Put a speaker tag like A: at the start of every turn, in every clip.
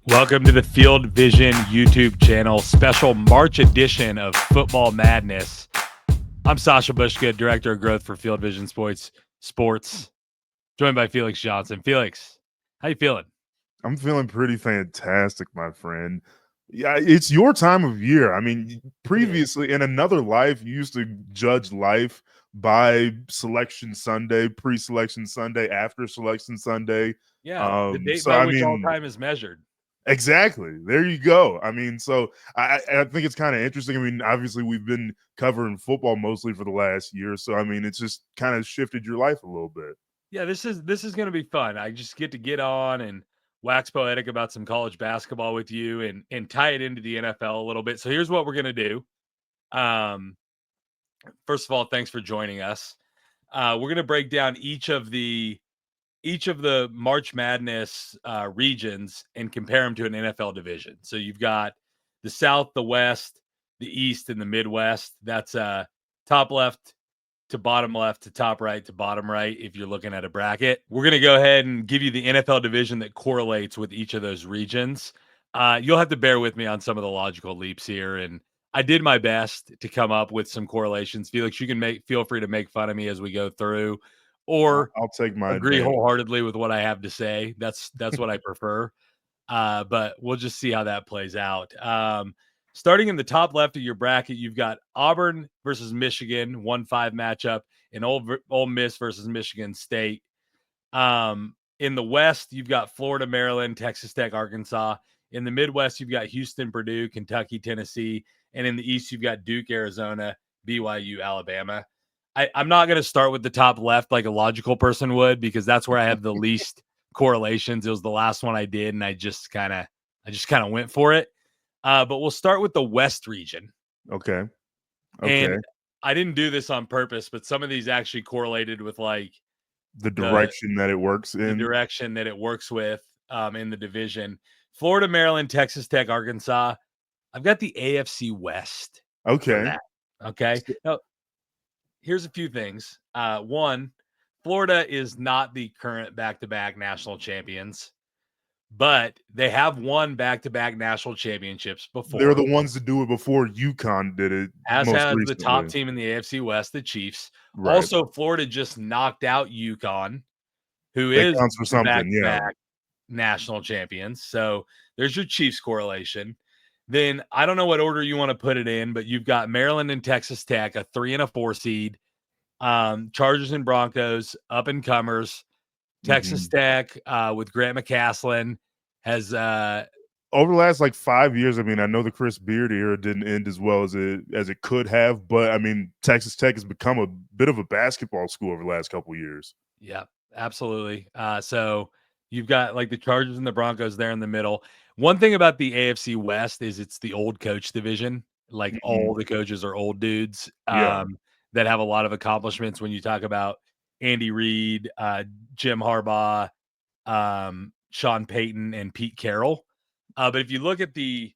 A: Welcome to the Field Vision YouTube channel, special March edition of Football Madness. I'm Sasha Bushgood, Director of Growth for Field Vision Sports, joined by Felix Johnson. Felix, how you feeling?
B: I'm feeling pretty fantastic, my friend. Yeah, it's your time of year. I mean, previously in another life, you used to judge life by Selection Sunday, pre-Selection Sunday, after Selection Sunday.
A: Yeah, the date
B: So
A: by
B: I
A: which all
B: mean,
A: time is measured.
B: exactly. There you go. I mean, so I think it's kind of interesting. I mean, obviously we've been covering football mostly for the last year, so I mean, it's just kind of shifted your life a little bit.
A: Yeah, this is going to be fun. I just get on and wax poetic about some college basketball with you and tie it into the NFL a little bit. So here's what we're going to do. Um, First of all, thanks for joining us. We're going to break down each of the March Madness regions and compare them to an NFL division. So you've got the South, the West, the East, and the Midwest. That's top left to bottom left to top right to bottom right if you're looking at a bracket. We're going to go ahead and give you the NFL division that correlates with each of those regions. You'll have to bear with me on some of the logical leaps here, and I did my best to come up with some correlations. Felix, you can feel free to make fun of me as we go through, or
B: I'll take my
A: agree
B: advantage.
A: wholeheartedly with what I have to say. That's what I prefer. But we'll just see how that plays out. Starting in the top left of your bracket, you've got Auburn versus Michigan, 1-5 matchup, and Ole Miss versus Michigan State. In the West, you've got Florida, Maryland, Texas Tech, Arkansas. In the Midwest, you've got Houston, Purdue, Kentucky, Tennessee. And in the East, you've got Duke, Arizona, BYU, Alabama. I'm not going to start with the top left like a logical person would, because that's where I have the least correlations. It was the last one I did, and I just kind of went for it. But we'll start with the West region.
B: Okay. Okay.
A: And I didn't do this on purpose, but some of these actually correlated with like
B: The
A: the
B: direction that it works
A: the
B: in.
A: direction that it works with in the division. Florida, Maryland, Texas Tech, Arkansas. I've got the AFC West for
B: Okay.
A: that. Okay. Now, here's a few things. One, Florida is not the current back-to-back national champions, but they have won back-to-back national championships
B: They're
A: before,
B: the ones that do it before UConn did it
A: as
B: most
A: has the top
B: recently.
A: team in the AFC West, the Chiefs.
B: Right.
A: Also, Florida just knocked out UConn, who
B: That
A: is
B: counts for
A: the
B: something, yeah.
A: back-to-back national champions. So there's your Chiefs correlation. Then I don't know what order you want to put it in, but you've got Maryland and Texas Tech, a 3 and a 4 seed. Chargers and Broncos, up and comers. Texas
B: Mhm.
A: Tech with Grant McCasland has
B: Over the last, like, 5 years, I mean, I know the Chris Beard era didn't end as well as it could have, but, I mean, Texas Tech has become a bit of a basketball school over the last couple years.
A: yeah, absolutely. So you've got like the Chargers and the Broncos there in the middle. One thing about the AFC West is it's the old coach division. Like all
B: Mhm.
A: the coaches are old dudes
B: Yeah.
A: that have a lot of accomplishments. When you talk about Andy Reid, Jim Harbaugh, Sean Payton, and Pete Carroll. But if you look at the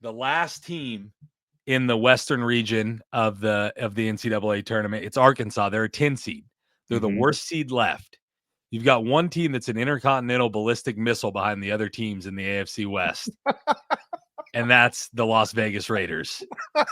A: last team in the Western region of the NCAA tournament, it's Arkansas. They're a 10 seed. They're the
B: Mhm.
A: worst seed left. You've got one team that's an intercontinental ballistic missile behind the other teams in the AFC West, and that's the Las Vegas Raiders.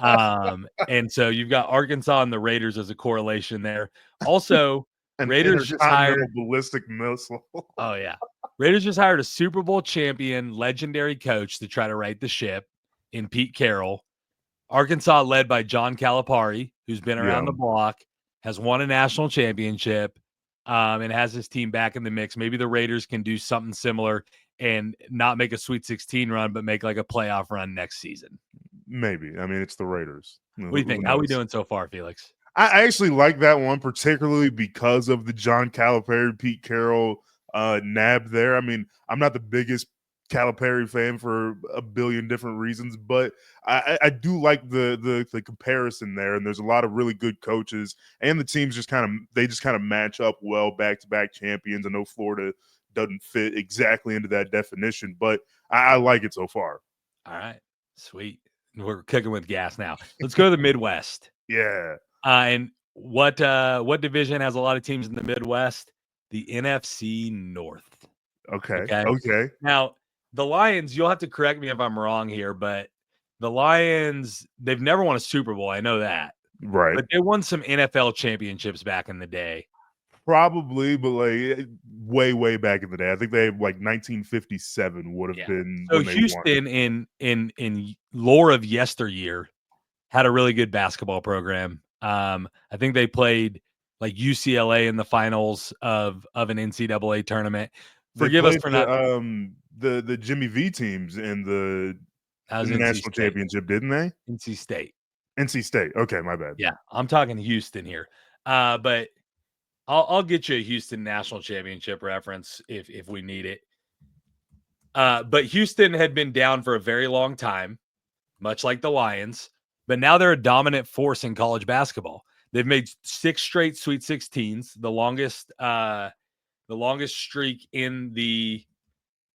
A: And so you've got Arkansas and the Raiders as a correlation there. Also,
B: An
A: Raiders just hired
B: intercontinental ballistic missile.
A: Oh yeah. Raiders just hired a Super Bowl champion, legendary coach to try to right the ship in Pete Carroll. Arkansas, led by John Calipari, who's been around
B: Yeah.
A: the block, has won a national championship, and has his team back in the mix. Maybe the Raiders can do something similar and not make a Sweet 16 run, but make like a playoff run next season.
B: Maybe. I mean, it's the Raiders.
A: What do you
B: Who
A: think? How are we
B: knows?
A: doing so far, Felix?
B: I actually like that one, particularly because of the John Calipari, Pete Carroll nab there. I mean, I'm not the biggest Calipari fan for a billion different reasons, but I do like the comparison there. And there's a lot of really good coaches, and the teams just kind of match up well, back to back champions. I know Florida doesn't fit exactly into that definition, but I like it so far.
A: All right. Sweet. We're cooking with gas now. Let's go to the Midwest.
B: Yeah.
A: And what division has a lot of teams in the Midwest? The NFC North.
B: Okay.
A: Okay.
B: Okay.
A: Now, the Lions, you'll have to correct me if I'm wrong here, but the Lions, they've never won a Super Bowl. I know that.
B: Right.
A: But they won some NFL championships back in the day.
B: Probably, but like way, way back in the day. I think they like 1957 would have been
A: So
B: when they won.
A: Houston in lore of yesteryear had a really good basketball program. I think they played like UCLA in the finals of an NCAA tournament.
B: They
A: Forgive us
B: played
A: for not.
B: the Jimmy V teams in the
A: That was NC
B: national
A: State.
B: championship, didn't they?
A: NC State.
B: NC State. Okay, my bad.
A: Yeah, I'm talking Houston here. But I'll get you a Houston national championship reference if we need it. But Houston had been down for a very long time, much like the Lions, but now they're a dominant force in college basketball. They've made 6 straight Sweet 16s, the longest streak in the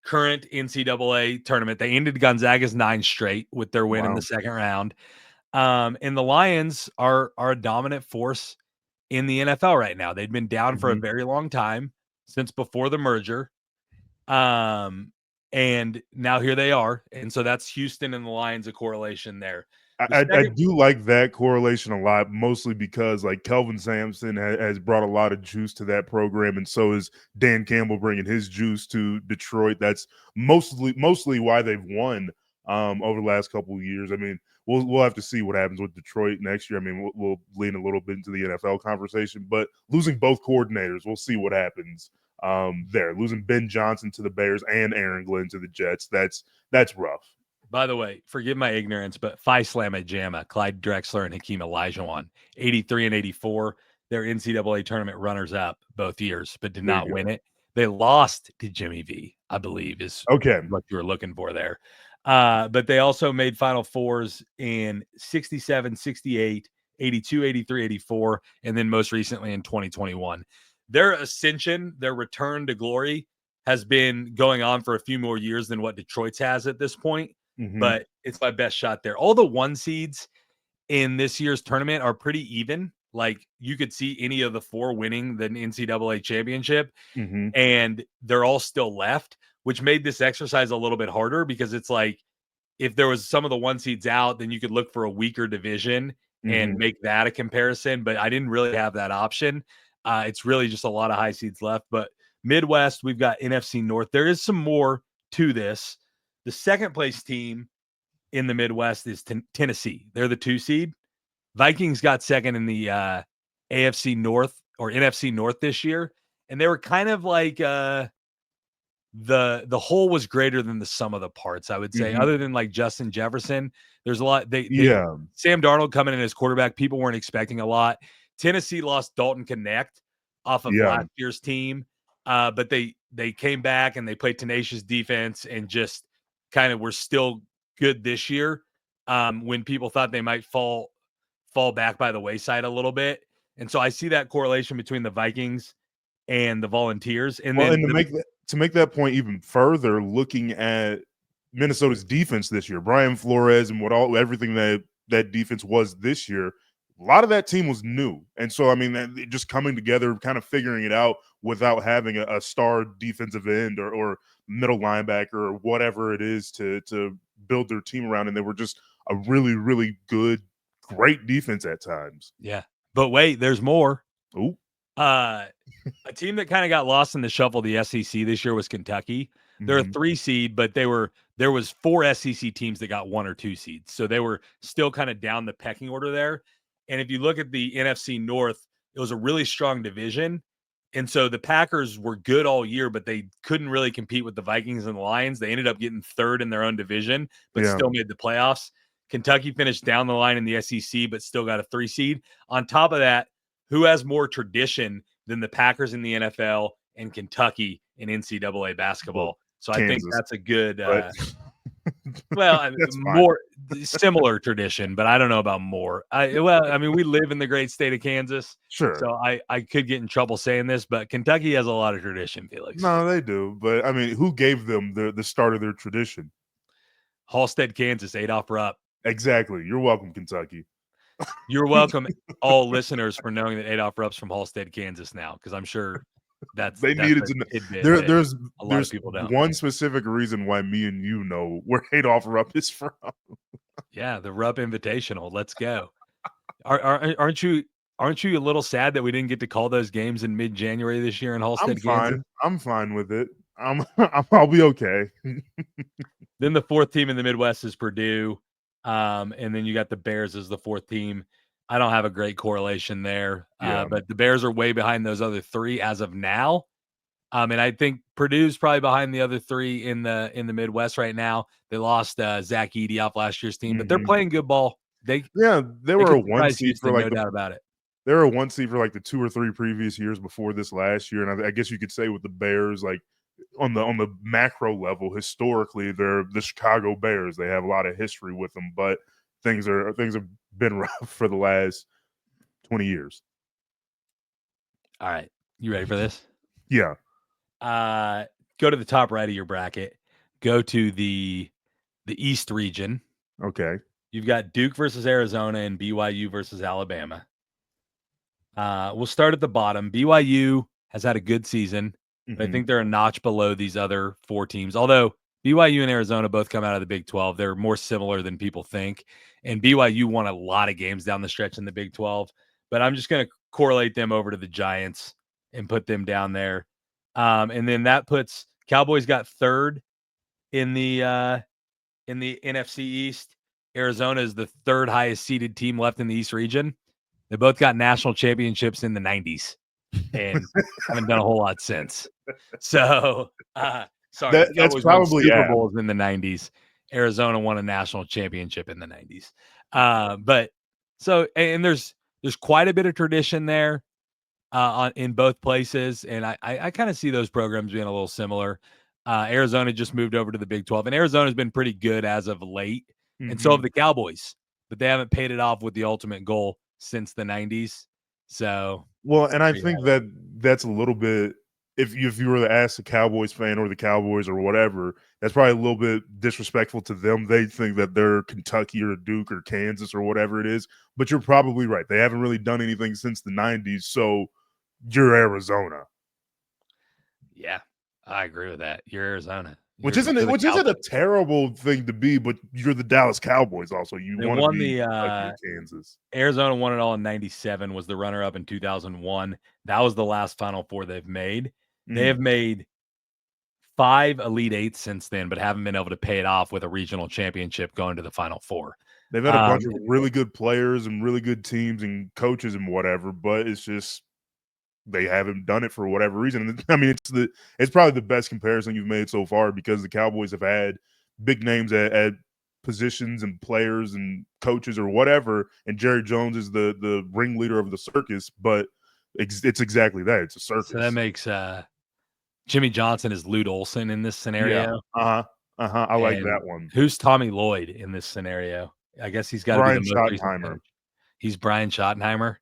A: current NCAA tournament. They ended Gonzaga's 9 straight with their win in the second round. And the Lions are a dominant force in the NFL right now. They've been down for a very long time, since before the merger. And now here they are. And so that's Houston and the Lions, a correlation there.
B: I do like that correlation a lot, mostly because like Kelvin Sampson has brought a lot of juice to that program, and so is Dan Campbell bringing his juice to Detroit. That's mostly why they've won over the last couple of years. I mean, we'll have to see what happens with Detroit next year. I mean, we'll lean a little bit into the NFL conversation, but losing both coordinators, we'll see what happens there. Losing Ben Johnson to the Bears and Aaron Glenn to the Jets, that's rough.
A: By the way, forgive my ignorance, but Phi Slamma Jamma, Clyde Drexler and Hakeem Olajuwon, 83 and 84. They're NCAA tournament runners up both years, but did not win it. They lost to Jimmy V, I believe, is what you were looking for there. But they also made Final Fours in 67, 68, 82, 83, 84, and then most recently in 2021. Their ascension, their return to glory has been going on for a few more years than what Detroit's has at this point. But it's my best shot there. All the 1 seeds in this year's tournament are pretty even. Like you could see any of the 4 winning the NCAA championship, and they're all still left, which made this exercise a little bit harder because it's like if there was some of the 1 seeds out, then you could look for a weaker division and make that a comparison. But I didn't really have that option. It's really just a lot of high seeds left. But Midwest, we've got NFC North. There is some more to this. The second place team in the Midwest is Tennessee. They're the 2 seed. Vikings got second in the AFC North or NFC North this year, and they were kind of like the whole was greater than the sum of the parts. I would say, other than like Justin Jefferson, there's a lot. Sam Darnold coming in as quarterback, people weren't expecting a lot. Tennessee lost Dalton Connect off of last year's team, but they came back and they played tenacious defense and just kind of were still good this year when people thought they might fall back by the wayside a little bit. And so I see that correlation between the Vikings and the Volunteers. And
B: to make that point even further, looking at Minnesota's defense this year, Brian Flores and everything that defense was this year, a lot of that team was new. And so, I mean, just coming together, kind of figuring it out without having a star defensive end or middle linebacker or whatever it is to build their team around. And they were just a really, really good, great defense at times.
A: Yeah. But wait, there's more.
B: Ooh.
A: A team that kind of got lost in the shuffle of the SEC this year was Kentucky. They're a 3 seed, but there was 4 SEC teams that got 1 or 2 seeds. So they were still kind of down the pecking order there. And if you look at the NFC North, it was a really strong division. And so the Packers were good all year, but they couldn't really compete with the Vikings and the Lions. They ended up getting 3rd in their own division, but still made the playoffs. Kentucky finished down the line in the SEC, but still got a 3 seed. On top of that, who has more tradition than the Packers in the NFL and Kentucky in NCAA basketball? So I think that's a good well, I mean, more similar tradition, but I don't know about more. I mean, we live in the great state of Kansas.
B: Sure.
A: So I could get in trouble saying this, but Kentucky has a lot of tradition, Felix.
B: No, they do. But I mean, who gave them the start of their tradition?
A: Halstead, Kansas, Adolph Rupp.
B: Exactly. You're welcome, Kentucky.
A: You're welcome, all listeners, for knowing that Adolph Rupp's from Halstead, Kansas now, because I'm sure That's
B: They
A: that's
B: needed
A: a
B: to know.
A: tidbit
B: There,
A: that
B: there's
A: a lot of
B: there's
A: people don't.
B: one specific reason why me and you know where Adolph Rupp is from.
A: Yeah, the Rupp Invitational. Let's go. Aren't you a little sad that we didn't get to call those games in mid-January this year in
B: I'm
A: Halstead, Kansas?
B: fine. I'm fine with it. I'll be okay.
A: Then the fourth team in the Midwest is Purdue. And then you got the Bears as the fourth team. I don't have a great correlation there.
B: Yeah.
A: But the Bears are way behind those other three as of now. And I think Purdue's probably behind the other three in the Midwest right now. They lost Zach Edey off last year's team, but they're
B: Mhm.
A: playing good ball. They
B: Yeah, they were
A: could
B: a one
A: surprise
B: seed for
A: Houston,
B: like
A: no doubt about it.
B: they were a one seed for like the 2 or 3 previous years before this last year, and I guess you could say with the Bears, like on the macro level, historically, they're the Chicago Bears. They have a lot of history with them, but things have been rough for the last 20 years.
A: All right. You ready for this?
B: Yeah.
A: Go to the top right of your bracket. Go to the East region.
B: Okay.
A: You've got Duke versus Arizona and BYU versus Alabama. We'll start at the bottom. BYU has had a good season, but I think they're a notch below these other four teams. Although BYU and Arizona both come out of the Big 12, they're more similar than people think. And BYU won a lot of games down the stretch in the Big 12, but I'm just going to correlate them over to the Giants and put them down there. And then that puts Cowboys got third in the NFC East. Arizona is the third highest seeded team left in the East region. They both got national championships in the 90s and haven't done a whole lot since. So, sorry, the
B: That's
A: Cowboys won
B: probably
A: Super Bowls in the 90s. Arizona won a national championship in the 90s. But so, and there's quite a bit of tradition there in both places, and I kind of see those programs being a little similar. Arizona just moved over to the Big 12, and Arizona's been pretty good as of late, and so have the Cowboys, but they haven't paid it off with the ultimate goal since the 90s. So,
B: Well, and I
A: there you
B: think
A: have it.
B: that that's a little bit if you were to ask a Cowboys fan or the Cowboys or whatever, that's probably a little bit disrespectful to them. They think that they're Kentucky or Duke or Kansas or whatever it is. But you're probably right. They haven't really done anything since the 90s, so you're Arizona.
A: Yeah, I agree with that. You're Arizona.
B: Which
A: You're
B: isn't
A: the
B: which isn't a
A: Cowboys.
B: terrible thing to be, but you're the Dallas Cowboys also. You
A: They
B: want to
A: won
B: be
A: the
B: Kentucky or Kansas.
A: Arizona won it all in 97, was the runner up in 2001. That was the last Final Four they've made. They have made 5 Elite Eights since then, but haven't been able to pay it off with a regional championship going to the Final Four.
B: They've had a bunch of really good players and really good teams and coaches and whatever, but it's just they haven't done it for whatever reason. I mean, it's probably the best comparison you've made so far because the Cowboys have had big names at positions and players and coaches or whatever, and Jerry Jones is the ringleader of the circus. But it's exactly that. It's a circus.
A: So that makes Jimmy Johnson is Lute Olson in this
B: Yeah.
A: scenario.
B: I like
A: And
B: that one.
A: who's Tommy Lloyd in this scenario? I guess he's got to be the
B: Brian
A: most recent
B: Schottenheimer.
A: coach. He's Brian Schottenheimer.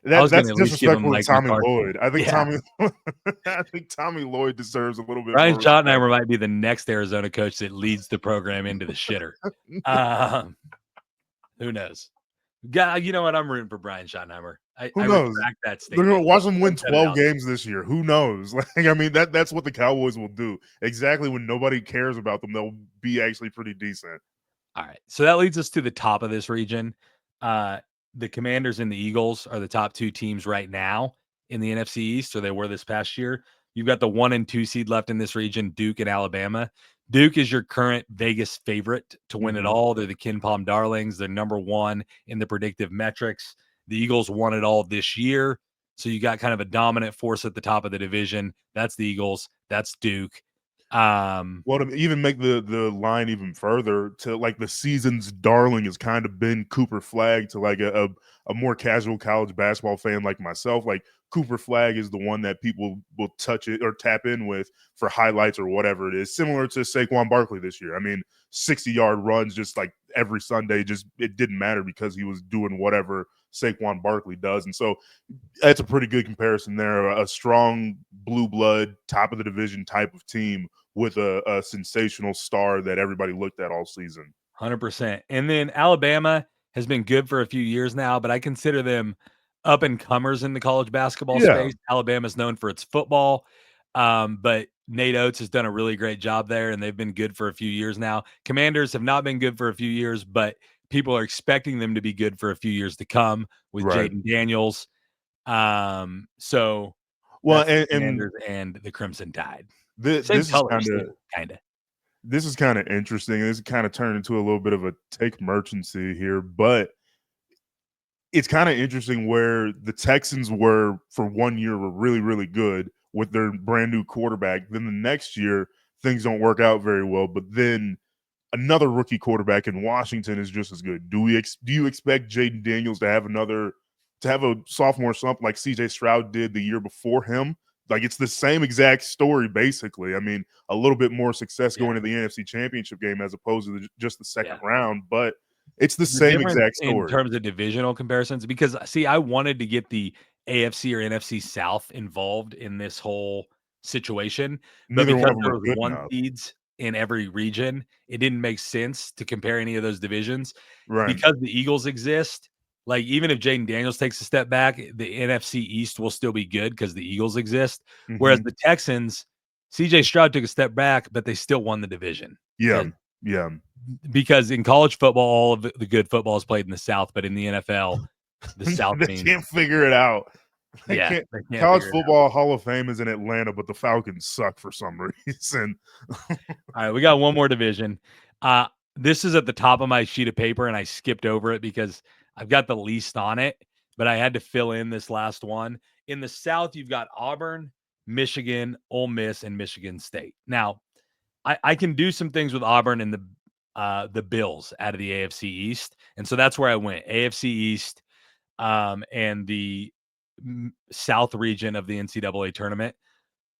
A: I was going
B: That's
A: to at least give him
B: disrespectful to
A: Mike
B: Tommy
A: McCarthy.
B: Lloyd. I think
A: Yeah.
B: I think Tommy Lloyd deserves a little bit
A: Brian
B: more respect.
A: Schottenheimer might be the next Arizona coach that leads the program into the shitter. Who knows? You know what? I'm rooting for Brian Schottenheimer. I
B: knows?
A: retract that
B: They're
A: statement.
B: gonna watch them win
A: Let's set it
B: 12
A: out there.
B: games this year. Who knows? Like, I mean, that's what the Cowboys will do. Exactly when nobody cares about them, they'll be actually pretty decent.
A: All right. So that leads us to the top of this region. The Commanders and the Eagles are the top 2 teams right now in the NFC East, or they were this past year. You've got the 1 and 2 seed left in this region, Duke and Alabama. Duke is your current Vegas favorite to win it all. They're the Ken Palm Darlings. They're number 1 in the predictive metrics. The Eagles won it all this year. So you got kind of a dominant force at the top of the division. That's the Eagles. That's Duke.
B: Well, to even make the line even further, to like the season's darling has kind of been Cooper Flagg to like a more casual college basketball fan like myself. Like Cooper Flagg is the one that people will touch it or tap in with for highlights or whatever it is, similar to Saquon Barkley this year. I mean, 60-yard runs just like every Sunday, just it didn't matter because he was doing whatever Saquon Barkley does. And so that's a pretty good comparison there. A strong blue blood, top of the division type of team with a sensational star that everybody looked at all season.
A: 100%. And then Alabama has been good for a few years now, but I consider them up and comers in the college basketball
B: Yeah,
A: space. Alabama's known for its football, but Nate Oates has done a really great job there, and they've been good for a few years now. Commanders have not been good for a few years, but people are expecting them to be good for a few years to come with
B: right.
A: Jaden Daniels. So
B: Well,
A: that's the
B: and
A: Commanders and the Crimson Tide. Same
B: this is
A: colors
B: kind of
A: too, kinda.
B: this is kind of interesting. This kind of turned into a little bit of a take merchancy here, but it's kind of interesting where the Texans were for 1 year were really, really good with their brand new quarterback. Then the next year, things don't work out very well. But then another rookie quarterback in Washington is just as good. Do you expect Jaden Daniels to have a sophomore slump like CJ Stroud did the year before him? Like it's the same exact story, basically. I mean, a little bit more success
A: Yeah,
B: going to the NFC Championship game as opposed to just the second
A: yeah.
B: round, but it's the
A: The
B: same
A: difference
B: exact
A: in
B: story.
A: terms of divisional comparisons because, see, I wanted to get the AFC or NFC South involved in this whole situation, but
B: Neither one
A: because
B: of them
A: there
B: are
A: was
B: good
A: 1
B: enough.
A: seeds in every region, it didn't make sense to compare any of those divisions.
B: Right.
A: Because the Eagles exist, like, even if Jaden Daniels takes a step back, the NFC East will still be good because the Eagles exist, whereas
B: Mhm.
A: the Texans, CJ Stroud took a step back, but they still won the division
B: Yeah. Yeah.
A: because in college football, all of the good football is played in the South, but in the NFL, the South
B: They
A: means
B: can't figure it out. They
A: yeah,
B: can't
A: they can't
B: College
A: figure it out.
B: football Hall of Fame is in Atlanta, but the Falcons suck for some reason.
A: All right, we got one more division. This is at the top of my sheet of paper, and I skipped over it because I've got the least on it, but I had to fill in this last one. In the South, you've got Auburn, Michigan, Ole Miss, and Michigan State. Now, I can do some things with Auburn and the Bills out of the AFC East, and so that's where I went. AFC East, and the South region of the NCAA tournament.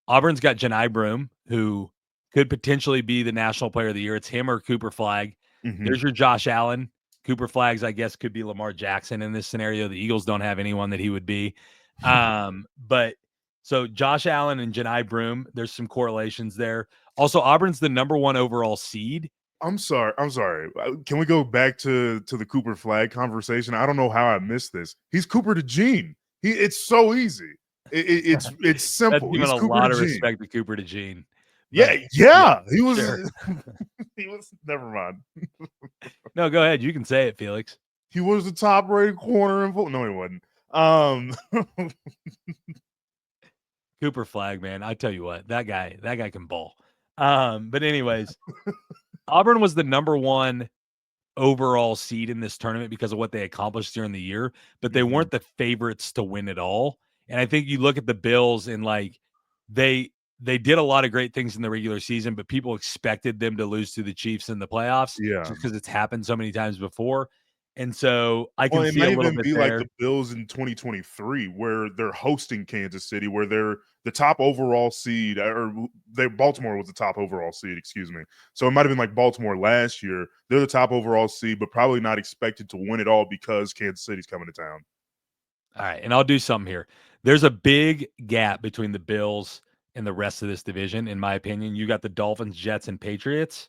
A: Auburn's got Janai Broom, who could potentially be the national player of the year. It's him or Cooper Flag.
B: Mhm.
A: There's your Josh Allen. Cooper Flags, I guess, could be Lamar Jackson in this scenario. The Eagles don't have anyone that he would be. But so Josh Allen and Janai Broom, there's some correlations there. Also, Auburn's the number 1 overall seed.
B: I'm sorry. Can we go back to the Cooper Flag conversation? I don't know how I missed this. He's Cooper to Gene. It's so easy. It's
A: That's
B: simple.
A: giving
B: He's
A: a
B: Cooper to
A: lot of
B: Gene.
A: respect to Cooper DeJean.
B: Yeah,
A: But yeah,
B: yeah. He
A: sure.
B: was he was never mind.
A: No, go ahead. You can say it, Felix.
B: He was the top rated corner in football. No, he wasn't.
A: Cooper Flag, man. I tell you what, that guy can ball. But anyways, Auburn was the number 1 overall seed in this tournament because of what they accomplished during the year, but they
B: Mhm.
A: weren't the favorites to win it all. And I think you look at the Bills and like they they did a lot of great things in the regular season, but people expected them to lose to the Chiefs in the playoffs
B: Yeah.
A: just because it's happened so many times before. And so I
B: Well,
A: can
B: it
A: see a
B: might
A: little
B: even
A: bit
B: be like
A: there.
B: the Bills in 2023 where they're hosting Kansas City, where they're the top overall seed, or they Baltimore was the top overall seed, excuse me. So it might have been like Baltimore last year. They're the top overall seed, but probably not expected to win it all because Kansas City's coming to town.
A: All right, and I'll do something here. There's a big gap between the Bills and the rest of this division, in my opinion. You got the Dolphins, Jets, and Patriots.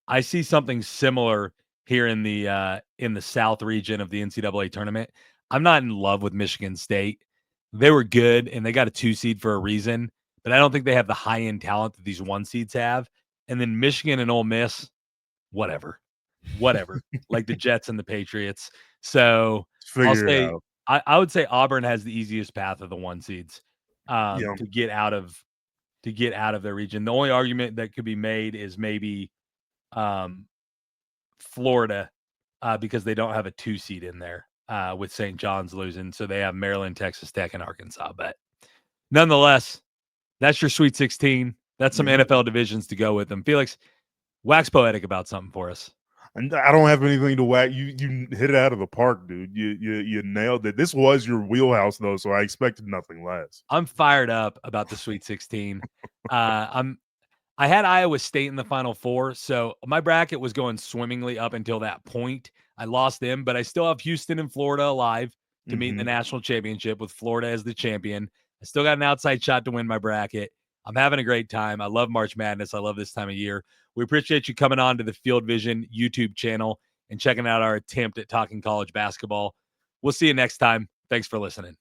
A: I see something similar here in the South region of the NCAA tournament. I'm not in love with Michigan State. They were good and they got a 2 seed for a reason, but I don't think they have the high end talent that these 1 seeds have. And then Michigan and Ole Miss, whatever, whatever, like the Jets and the Patriots. So I'll
B: Figure it
A: say
B: out.
A: I would say Auburn has the easiest path of the 1 seeds
B: Yeah.
A: to get out of their region. The only argument that could be made is maybe um, Florida, because they don't have a 2 seed in there, with St. John's losing, so they have Maryland, Texas Tech, and Arkansas. But nonetheless, that's your Sweet 16. That's some
B: Yeah.
A: NFL divisions to go with them. Felix, wax poetic about something for us.
B: And I don't have anything to whack. You hit it out of the park, dude. You nailed it. This was your wheelhouse though, so I expected nothing less.
A: I'm fired up about the Sweet 16. I'm I had Iowa State in the Final Four, so my bracket was going swimmingly up until that point. I lost them, but I still have Houston and Florida alive to meet in the
B: Mhm.
A: national championship with Florida as the champion. I still got an outside shot to win my bracket. I'm having a great time. I love March Madness. I love this time of year. We appreciate you coming on to the Field Vision YouTube channel and checking out our attempt at talking college basketball. We'll see you next time. Thanks for listening.